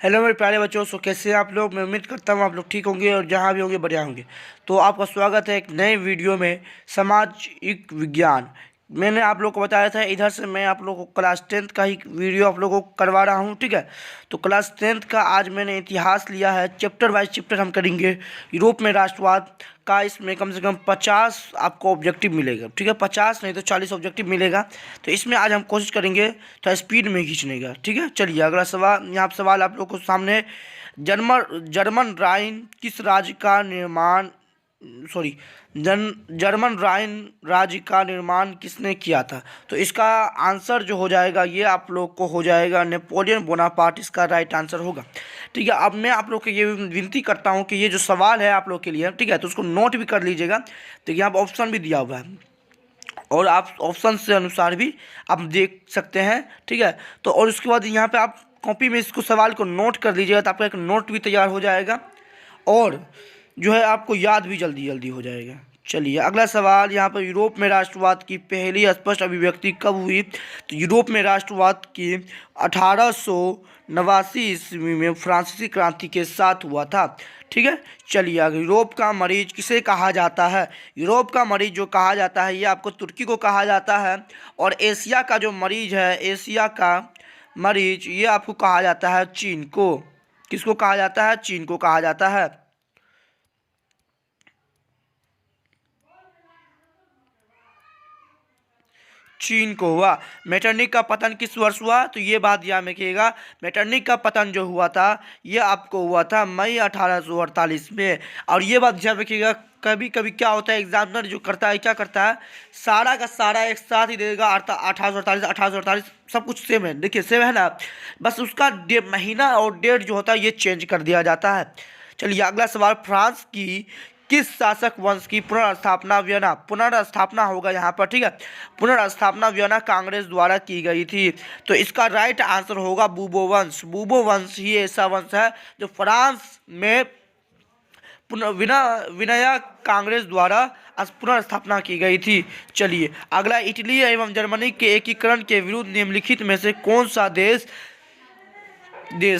Hello मेरे प्यारे बच्चों। कैसे हैं आप लोग? मैं उम्मीद करता हूँ आप लोग ठीक होंगे और जहाँ भी होंगे बढ़िया होंगे। तो आपका स्वागत है एक नए वीडियो में, सामाजिक विज्ञान। मैंने आप लोग को बताया था, इधर से मैं आप लोगों को क्लास 10th का ही वीडियो आप लोगों को करवा रहा हूँ, ठीक है। तो क्लास 10th का आज मैंने इतिहास लिया है, चैप्टर वाइज चैप्टर हम करेंगे। यूरोप में राष्ट्रवाद का इसमें कम से कम 50 आपको ऑब्जेक्टिव मिलेगा, ठीक है। 50 नहीं तो 40 ऑब्जेक्टिव मिलेगा। तो इसमें आज हम कोशिश करेंगे थोड़ा स्पीड में खींचने का, ठीक है। चलिए अगला सवाल। यहाँ पर सवाल आप लोग को सामने, जर्मन जर्मन राइन किस राज्य का निर्माण सॉरी जर्मन राइन राज्य का निर्माण किसने किया था? तो इसका आंसर जो हो जाएगा ये आप लोग को हो जाएगा नेपोलियन बोनापार्ट, इसका राइट आंसर होगा, ठीक है। अब मैं आप लोग को ये विनती करता हूँ कि ये जो सवाल है आप लोग के लिए, ठीक है, तो उसको नोट भी कर लीजिएगा। तो यहाँ पर ऑप्शन भी दिया हुआ है और आप ऑप्शन से अनुसार भी आप देख सकते हैं, ठीक है। तो और उसके बाद यहाँ पे आप कॉपी में इसको सवाल को नोट कर लीजिएगा, तो आपका एक नोट भी तैयार हो जाएगा और जो है आपको याद भी जल्दी जल्दी हो जाएगा। चलिए अगला सवाल। यहाँ पर यूरोप में राष्ट्रवाद की पहली स्पष्ट अभिव्यक्ति कब हुई? तो यूरोप में राष्ट्रवाद की 1889 ईस्वी में फ्रांसीसी क्रांति के साथ हुआ था, ठीक है। चलिए आगे। यूरोप का मरीज किसे कहा जाता है? यूरोप का मरीज जो कहा जाता है ये आपको तुर्की को कहा जाता है। और एशिया का जो मरीज है, एशिया का मरीज ये आपको कहा जाता है चीन को। किसको कहा जाता है? चीन को कहा जाता है। चीन को हुआ। मेटरनिक का पतन किस वर्ष हुआ? तो ये बात याद रखिएगा, मेटरनिक का पतन जो हुआ था ये आपको हुआ था मई 1848 में। और ये बात ध्यान रखिएगा, कभी कभी क्या होता है, एग्जामिनर जो करता है क्या करता है, सारा का सारा एक साथ ही देगा। 1848 सब कुछ सेम है, देखिए सेम है ना, बस उसका महीना और डेट जो होता है ये चेंज कर दिया जाता है। चलिए अगला सवाल। फ्रांस की किस शासक वंश की पुनर्स्थापना वियना, पुनर्स्थापना होगा यहाँ पर, ठीक है, पुनर्स्थापना वियना कांग्रेस द्वारा की गई थी? तो इसका राइट आंसर होगा बूबो वंश। बूबो वंश ही ऐसा वंश है जो फ्रांस में विनया कांग्रेस द्वारा पुनर्स्थापना की गई थी। चलिए अगला। इटली एवं जर्मनी के एकीकरण के विरुद्ध निम्नलिखित में से कौन सा देश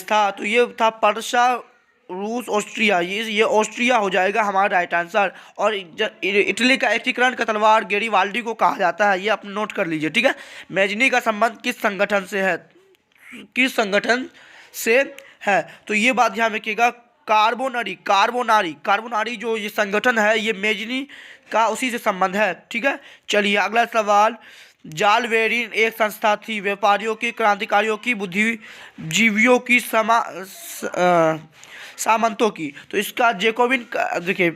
था? तो ये था पर्सा, रूस, ऑस्ट्रिया। ये ऑस्ट्रिया हो जाएगा हमारा राइट आंसर। और इटली का एकीकरण का तलवार गेरिबाल्डी को कहा जाता है, ये आप नोट कर लीजिए, ठीक है। मैजनी का संबंध किस संगठन से है? किस संगठन से है? तो ये बात ध्यान रखिएगा, कार्बोनरी कार्बोनारी कार्बोनारी जो ये संगठन है ये मेजनी का उसी से संबंध है, ठीक है। चलिए अगला सवाल। जालवेरिन एक संस्था थी व्यापारियों की, क्रांतिकारियों की, बुद्धिजीवियों की, सामंतों की। तो इसका जेकोबिन देखिए,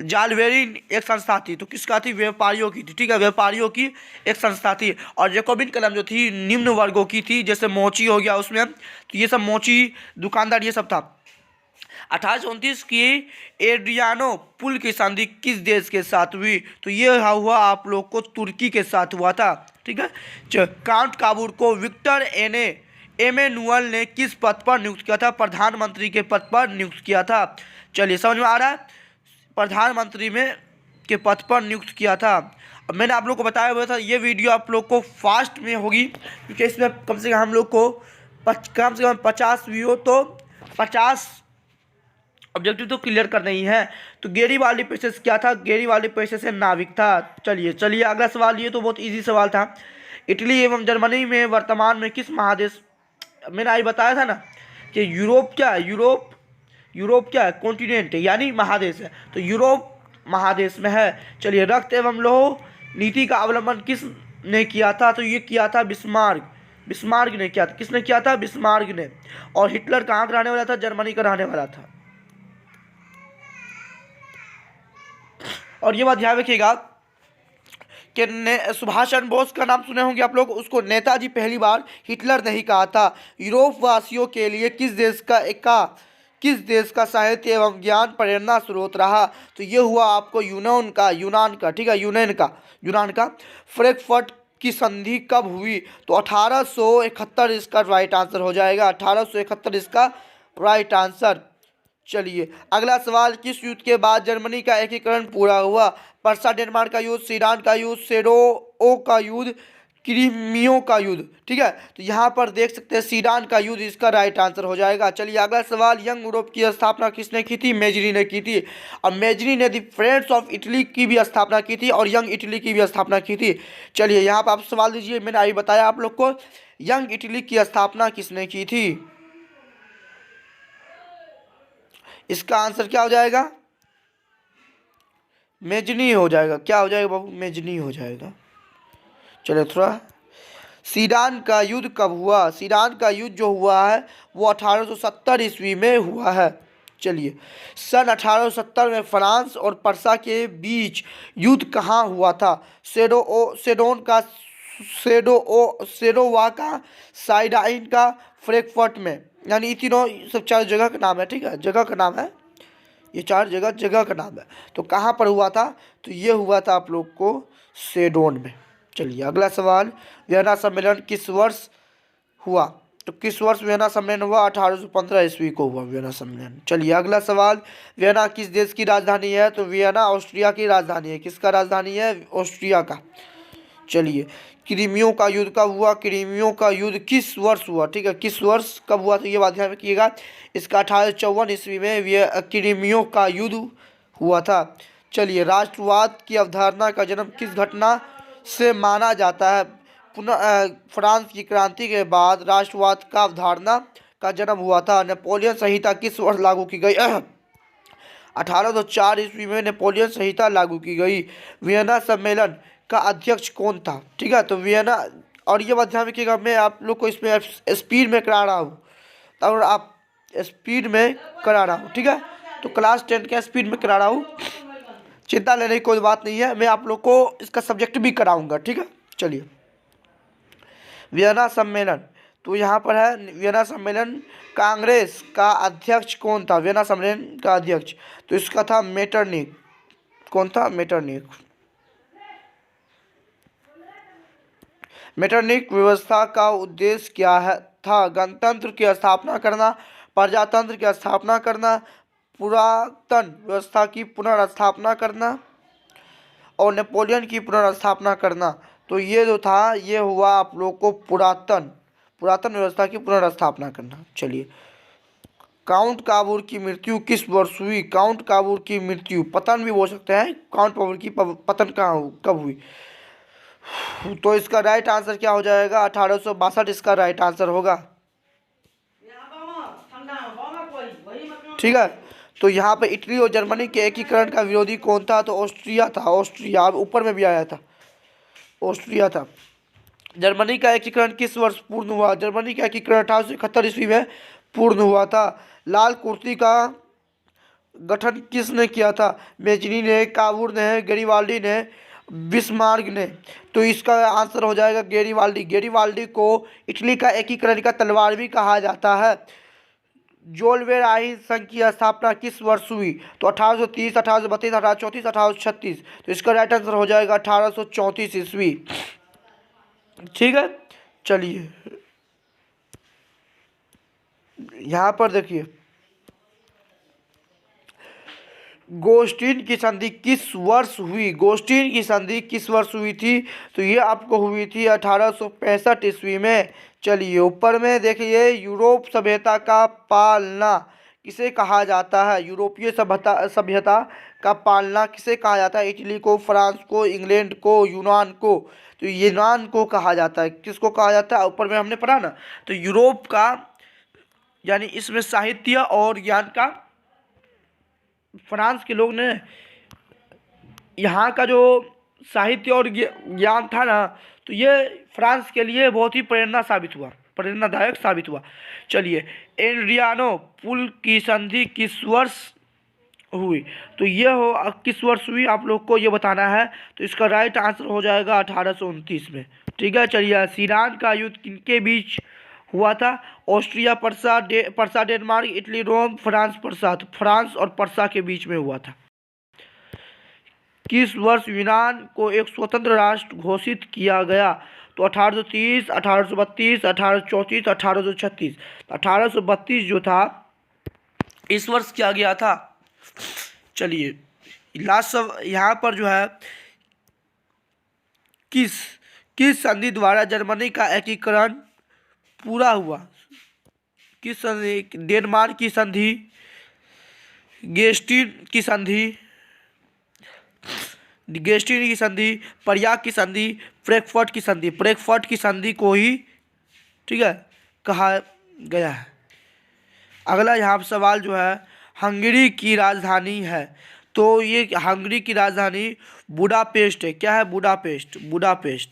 जालवेरिन एक संस्था थी तो किसका थी? व्यापारियों की थी, ठीक है, व्यापारियों की एक संस्था थी। और जेकोबिन कलम जो थी निम्न वर्गों की थी, जैसे मोची हो गया उसमें, तो ये सब मोची दुकानदार ये सब था। 1829 की एड्रियानो पुल की संधि किस देश के साथ हुई? तो ये हुआ आप लोग को तुर्की के साथ हुआ था, ठीक है। काउंट काबूर को विक्टर एमेनुअल ने किस पद पर नियुक्त किया था? प्रधानमंत्री के पद पर नियुक्त किया था। चलिए समझ में आ रहा है, प्रधानमंत्री में के पद पर नियुक्त किया था। अब मैंने आप लोग को बताया हुआ था ये वीडियो आप लोग को फास्ट में होगी, क्योंकि इसमें कम से कम हम लोग को कम से कम 50 व्यू तो 50 ऑब्जेक्टिव तो क्लियर करना ही है। तो गेरीबाल्डी प्रेसेस क्या था? गेरीबाल्डी प्रेसेस से नाविक था। चलिए अगला सवाल। ये तो बहुत इजी सवाल था। इटली एवं जर्मनी में वर्तमान में किस महादेश, मैंने आज बताया था ना कि यूरोप क्या है, यूरोप क्या है? कॉन्टिनेंट है, यानी महादेश है। तो यूरोप महादेश में है। चलिए रक्त एवं लौह नीति का अवलंबन किस ने किया था? तो ये किया था बिस्मार्क ने किया था। किसने किया था? बिस्मार्क ने। और हिटलर कहाँ का रहने वाला था? जर्मनी का रहने वाला था। और ये बात ध्यान रखिएगा कि सुभाष चंद्र बोस का नाम सुने होंगे आप लोग, उसको नेताजी पहली बार हिटलर नहीं कहा था। यूरोप वासियों के लिए किस देश का साहित्य एवं ज्ञान प्रेरणा स्रोत रहा? तो ये हुआ आपको यूनान का, ठीक है, यूनान का। फ्रैंकफर्ट की संधि कब हुई? तो 1871 इसका राइट आंसर हो जाएगा। 1871 इसका राइट आंसर। चलिए अगला सवाल। किस युद्ध के बाद जर्मनी का एकीकरण पूरा हुआ? पर्सा डेनमार्क का युद्ध, सीडान का युद्ध, सेडोओ का युद्ध, क्रीमियों का युद्ध। ठीक है, तो यहाँ पर देख सकते हैं सीडान का युद्ध इसका राइट आंसर हो जाएगा। चलिए अगला सवाल, यंग यूरोप की स्थापना किसने की थी? मेजरी ने की थी। और मेजरी ने दी फ्रेंड्स ऑफ इटली की भी स्थापना की थी और यंग इटली की भी स्थापना की थी। चलिए यहाँ पर आप सवाल दीजिए, मैंने अभी बताया आप लोग को, यंग इटली की स्थापना किसने की थी? इसका आंसर क्या हो जाएगा? मेजनी हो जाएगा। क्या हो जाएगा बाबू? मेजनी हो जाएगा। चलिए थोड़ा, सीडान का युद्ध कब हुआ? सीडान का युद्ध जो हुआ है वो 1870 ईस्वी में हुआ है। चलिए, सन 1870 में फ्रांस और पर्सा के बीच युद्ध कहाँ हुआ था? सेडोन का, सेडोवा का, साइडाइन का, फ्रैंकफर्ट में। यानी ये तीनों सब चार जगह का नाम है। ठीक है, जगह का नाम है, ये चार जगह का नाम है। तो कहाँ पर हुआ था? तो ये हुआ था आप लोग को सेडोन में। चलिए अगला सवाल, वियना सम्मेलन किस वर्ष हुआ? तो किस वर्ष वियना सम्मेलन हुआ? 1815 ईस्वी को हुआ वियना सम्मेलन। चलिए अगला सवाल, वियना किस देश की राजधानी है? तो वियना ऑस्ट्रिया की राजधानी है। किसका राजधानी है? ऑस्ट्रिया का। चलिए, क्रीमियों का युद्ध कब हुआ? क्रीमियों का युद्ध किस वर्ष हुआ? ठीक है, किस वर्ष कब हुआ? तो ये बात ध्यान रखिएगा। इसका 1854 ईस्वी में क्रीमियों का युद्ध हुआ था। चलिए, राष्ट्रवाद की अवधारणा का जन्म किस घटना से माना जाता है? पुनः फ्रांस की क्रांति के बाद राष्ट्रवाद का अवधारणा का जन्म हुआ था। नेपोलियन संहिता किस वर्ष लागू की गई? 1804 ईस्वी में नेपोलियन संहिता लागू की गई। वियना सम्मेलन का अध्यक्ष कौन था? ठीक है, तो वियना, और ये बात ध्यान रखिएगा, मैं आप लोग को इसमें स्पीड में करा रहा हूँ, और आप स्पीड में करा रहा हूँ। ठीक है, तो क्लास 10 का स्पीड में करा रहा हूँ, चिंता लेने की कोई बात नहीं है। मैं आप लोग को इसका सब्जेक्ट भी कराऊंगा। ठीक है, चलिए, वियना सम्मेलन, तो यहाँ पर है वियना सम्मेलन कांग्रेस का अध्यक्ष कौन था? वियना सम्मेलन का अध्यक्ष, तो इसका था मेटरनिक। कौन था? मेटरनिक। मेटरनिक व्यवस्था का उद्देश्य क्या है था? गणतंत्र की स्थापना करना, प्रजातंत्र की स्थापना करना, पुरातन व्यवस्था की पुनर्स्थापना करना और नेपोलियन की पुनर्स्थापना करना। तो ये जो था ये हुआ आप लोग को पुरातन व्यवस्था की पुनर्स्थापना करना। चलिए, काउंट काबूर की मृत्यु किस वर्ष हुई? काउंट काबूर की मृत्यु, पतन भी बोल सकते हैं, काउंट काबूर की पतन कब हुई? तो इसका राइट आंसर क्या हो जाएगा? 1862 इसका राइट आंसर होगा। ठीक है, तो यहाँ पे इटली और जर्मनी के एकीकरण का विरोधी कौन था? तो ऑस्ट्रिया था। ऑस्ट्रिया ऊपर में भी आया था, ऑस्ट्रिया था। जर्मनी का एकीकरण किस वर्ष पूर्ण हुआ? जर्मनी का एकीकरण 1871 ईस्वी में पूर्ण हुआ था। लाल कुर्ती का गठन किसने किया था? मेजनी ने, काबूर ने, गैरिबाल्डी ने, बिस्मार्क ने। तो इसका आंसर हो जाएगा गैरिबाल्डी। गैरिबाल्डी को इटली का एकीकरण का तलवार भी कहा जाता है। जोलवेराई संघ की स्थापना किस वर्ष हुई? तो 1830, 1832, 1834, 1836। तो इसका राइट आंसर हो जाएगा 1834 ईस्वी। ठीक है, चलिए यहाँ पर देखिए, गोस्टिन की संधि किस वर्ष हुई? गोस्टिन की संधि किस वर्ष हुई थी? तो ये आपको हुई थी 1865 ईस्वी में। चलिए ऊपर में देखिए, यूरोप सभ्यता का पालना किसे कहा जाता है? यूरोपीय सभ्यता का पालना किसे कहा जाता है? इटली को, फ्रांस को, इंग्लैंड को, यूनान को। तो यूनान को कहा जाता है। किसको कहा जाता है? ऊपर में हमने पढ़ा ना, तो यूरोप का, यानी इसमें साहित्य और ज्ञान का, फ्रांस के लोग ने यहाँ का जो साहित्य और ज्ञान था ना, तो ये फ्रांस के लिए बहुत ही प्रेरणादायक साबित हुआ। चलिए, एड्रियानो पुल की संधि किस वर्ष हुई? तो ये किस वर्ष हुई आप लोग को ये बताना है। तो इसका राइट आंसर हो जाएगा 1829 में। ठीक है, चलिए, सीडान का युद्ध किनके बीच हुआ था? ऑस्ट्रिया पर्सा डेनमार्क, इटली रोम, फ्रांस पर्सा। तो फ्रांस और पर्सा के बीच में हुआ था। किस वर्ष यूनान को एक स्वतंत्र राष्ट्र घोषित किया गया? तो 1830, 1832, 1834, 1836। 1832 जो था इस वर्ष किया गया था। चलिए लास्ट सब यहाँ पर जो है, किस संधि द्वारा जर्मनी का एकीकरण पूरा हुआ? किस संधि? डेनमार्क की संधि, गेस्टीन की संधि, प्रयाग की संधि, फ्रैंकफर्ट की संधि। फ्रैंकफर्ट की संधि को ही, ठीक है, कहा गया है। अगला यहाँ पर सवाल जो है, हंगरी की राजधानी है, तो ये हंगरी की राजधानी बुडापेस्ट है। क्या है? बुडापेस्ट।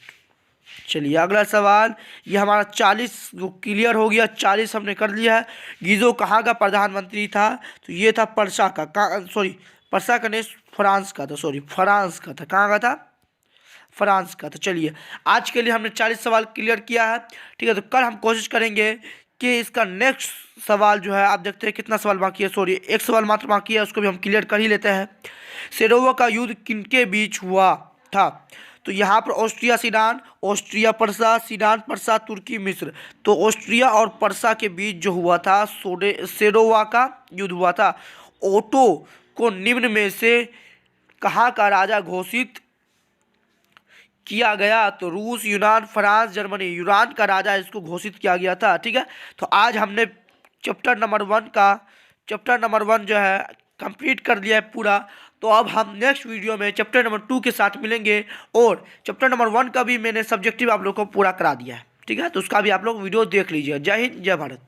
चलिए अगला सवाल, ये हमारा 40 क्लियर हो गया, 40 हमने कर लिया है। गीजो कहाँ का प्रधानमंत्री था? तो ये था पर्सा का, पर्सा का नहीं, फ्रांस का था, फ्रांस का था। कहाँ का था? फ्रांस का था। चलिए आज के लिए हमने 40 सवाल क्लियर किया है, ठीक है। तो कल हम कोशिश करेंगे कि इसका नेक्स्ट सवाल जो है, आप देखते हैं कितना सवाल बाकी है, एक सवाल मात्र बाकी है, उसको भी हम क्लियर कर ही लेते हैं। सेरोवा का युद्ध किनके बीच हुआ था? तो यहाँ पर Austria Sedan, Austria Prussia, Sedan Prussia, तुर्की मिस्र। तो ऑस्ट्रिया और पर्सा के बीच जो हुआ था, सेरोवा का युद्ध हुआ था। ओटो को निम्न में से कहाँ का राजा घोषित किया गया? तो रूस, यूनान, फ्रांस, जर्मनी। यूनान का राजा इसको घोषित किया गया था, ठीक है। तो आज हमने चैप्टर नंबर 1 जो है कंप्लीट कर लिया है पूरा। तो अब हम नेक्स्ट वीडियो में चैप्टर नंबर 2 के साथ मिलेंगे, और चैप्टर नंबर 1 का भी मैंने सब्जेक्टिव आप लोग को पूरा करा दिया है, ठीक है। तो उसका भी आप लोग वीडियो देख लीजिए। जय हिंद, जय भारत।